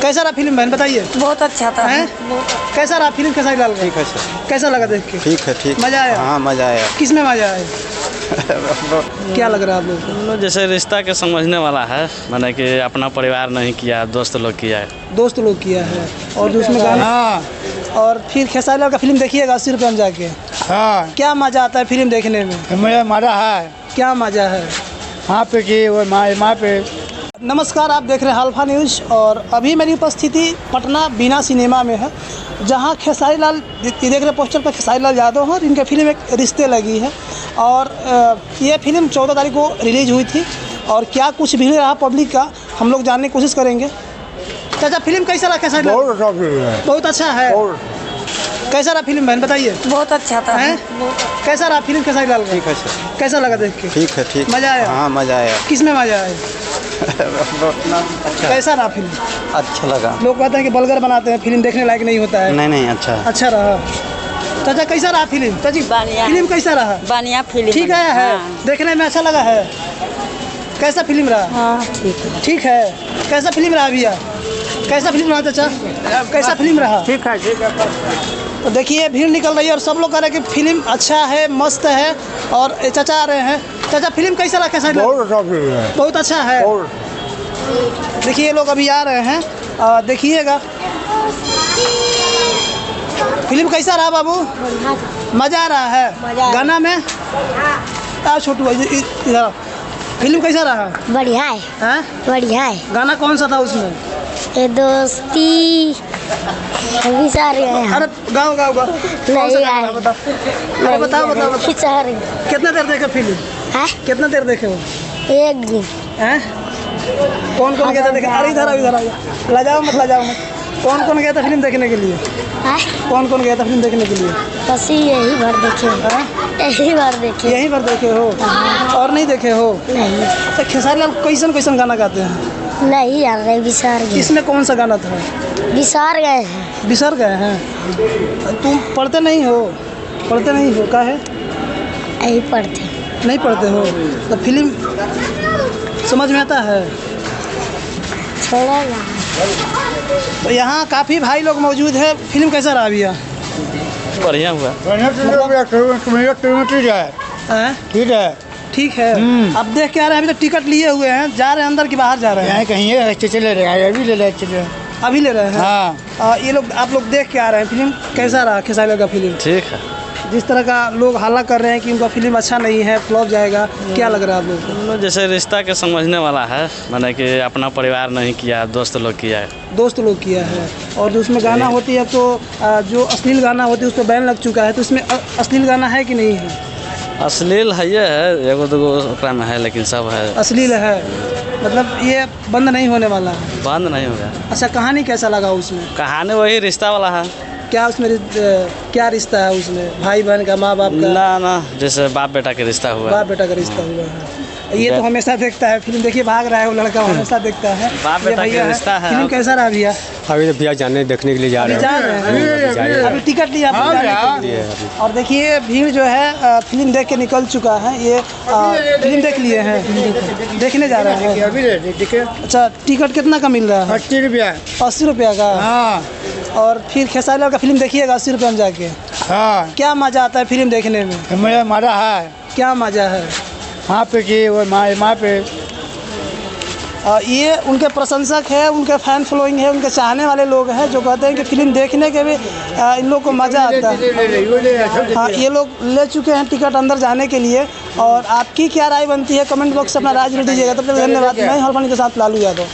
कैसा रहा फिल्म बहन बताइए। बहुत अच्छा था। कैसा रहा फिल्म खेसारी लाल का? ठीक है सर। कैसा लगा देख के? ठीक है ठीक। मजा आया? हाँ मजा आया। किसमें मजा आया? क्या लग रहा है आप लोग को? जैसे रिश्ता के समझने वाला है, मैंने कि अपना परिवार नहीं किया, दोस्त लोग किया है। दोस्त लोग किया है और जो उसमें गाना। और फिर खेसारी लाल का फिल्म देखिएगा 80 रुपये में जाके। हाँ क्या मजा आता है फिल्म देखने में? मुझे मजा है। क्या मजा है? वहाँ पे कि वो माँ पे। नमस्कार, आप देख रहे हैं अल्फा न्यूज़ और अभी मेरी उपस्थिति पटना बीना सिनेमा में है, जहां खेसारी लाल देख रहे पोस्टर पर खेसारी लाल यादव हैं और इनके फिल्म एक रिश्ते लगी है। और ये फिल्म 14 तारीख को रिलीज़ हुई थी और क्या कुछ भीड़ रहा पब्लिक का, हम लोग जानने की कोशिश करेंगे। चाचा फिल्म कैसा रहा खेसारी लाल? बहुत अच्छा है। कैसा रहा फिल्म बहन बताइए। बहुत अच्छा था। कैसा रहा फिल्म खेसारी लाल का? ठीक है सर। कैसा लगा देख के? ठीक है ठीक। मजा आया? हाँ मजा आया। किसमें मजा आया? अच्छा। कैसा रहा फिल्म? अच्छा लगा। लोग कहते हैं कि बलगर बनाते हैं, फिल्म देखने लायक नहीं होता है। नहीं अच्छा। अच्छा रहा। चाचा कैसा रहा फिल्म? चाची फिल्म कैसा रहा? बढ़िया फिल्म। ठीक है। देखने में अच्छा लगा है। कैसा फिल्म रहा? हाँ ठीक है। कैसा फिल्म रहा भैया? कैसा फिल्म रहा चाचा? कैसा फिल्म रहा? ठीक है ठीक है। तो देखिए भीड़ निकल रही है और सब लोग कह रहे हैं कि फिल्म अच्छा है, मस्त है। और चाचा आ रहे हैं। चाचा फिल्म कैसा रहा खेसारी लाल? बहुत अच्छा है। देखिए लोग अभी आ रहे हैं, देखिएगा फिल्म कैसा रहा बाबू? मजा आ रहा है। गाना में छोटू इधर फिल्म कैसा रहा? बढ़िया है। हैं? बढ़िया है। गाना कौन सा था उसमें? ये दोस्ती अभी सारे हैं। अरे गाओ कौन सा गाना बताओ? अरे बताओ खिंचा रहे। कितना देर देखे फिल्म? हैं? कितना देर देखे हो? एक दिन। हैं? कौन गया था देखे? अरे इधर आओ। लजाओ मत। कौन गया था फिल्म देखने के लिए? हैं? कौन गया था फिल्म देखने के लिए? बस यही भर देखे हो। हैं? यही भर देखे। यहीं पर देखे हो? और नहीं देखे हो? नहीं अच्छा खेसारी लाल कैसन गाना गाते हैं? नहीं यार रहे, बिसार गए। इसमें कौन सा गाना था? बिसार गए हैं। बिसर गए हैं। तुम पढ़ते नहीं हो का है? यही पढ़ते। नहीं पढ़ते हो तो फिल्म समझ में आता है? छोड़ा ना। तो यहाँ काफ़ी भाई लोग मौजूद है। फिल्म कैसा रहा भैया? बढ़िया हुआ। ठीक है। ठीक है। अब देख के आ रहे हैं, अभी तो टिकट लिए हुए हैं, जा रहे हैं अंदर कि बाहर जा रहे हैं? कहीं चले रहे हैं, अभी ले रहे। अभी ले रहे हैं। हाँ। ये लोग आप लोग देख के आ रहे हैं। फिल्म कैसा रहा खेसारी लाल का फिल्म? ठीक है। जिस तरह का लोग हल्ला कर रहे हैं कि उनका फिल्म अच्छा नहीं है, फ्लॉप जाएगा, क्या लग रहा है आप लोग को? जैसे रिश्ता के समझने वाला है, मैंने कि अपना परिवार नहीं किया, दोस्त लोग किया है। दोस्त लोग किया है और जो उसमें गाना होती है तो जो अश्लील गाना होती है उस पर बैन लग चुका है, तो इसमें अश्लील गाना है कि नहीं है? अश्लील है, ये है एगो दूगो में है, लेकिन सब है अश्लील है। मतलब ये बंद नहीं होने वाला है? बंद नहीं होगा। अच्छा कहानी कैसा लगा उसमें? कहानी वही रिश्ता वाला है। क्या उसमें क्या रिश्ता है उसमें? भाई बहन का, माँ बाप का? ना जैसे बाप बेटा का रिश्ता हुआ। बाप बेटा का रिश्ता हुआ है। ये तो हमेशा देखता है फिल्म। देखिए भाग रहा है वो लड़का, हमेशा देखता है। बाप बेटा का रिश्ता है। फिल्म कैसा रहा भैया? अभी तो भैया जाने देखने के लिए जा रहे हैं। अभी टिकट लिया और देखिए भीड़ जो है फिल्म देख के निकल चुका है। ये फिल्म देख लिए हैं, देखने जा रहे हैं। अच्छा टिकट कितना का मिल रहा है? 80 रुपया। 80 रुपया का? हाँ। और फिर खेसारी लाल का फिल्म देखिएगा 80 रुपये में जाके। हाँ। क्या मजा आता है फिल्म देखने में? मुझे मजा है। क्या मजा है? वहाँ पे कि वो माँ पे। ये उनके प्रशंसक है, उनके फैन फॉलोइंग है, उनके चाहने वाले लोग हैं जो कहते हैं कि फिल्म देखने के भी इन लोग को मज़ा आता है। हाँ ये लोग ले चुके हैं टिकट अंदर जाने के लिए। और आपकी क्या राय बनती है? कमेंट बॉक्स से अपना राय जरूर दीजिएगा। तब तक धन्यवाद। मैं हरफानी के साथ लालू यादव।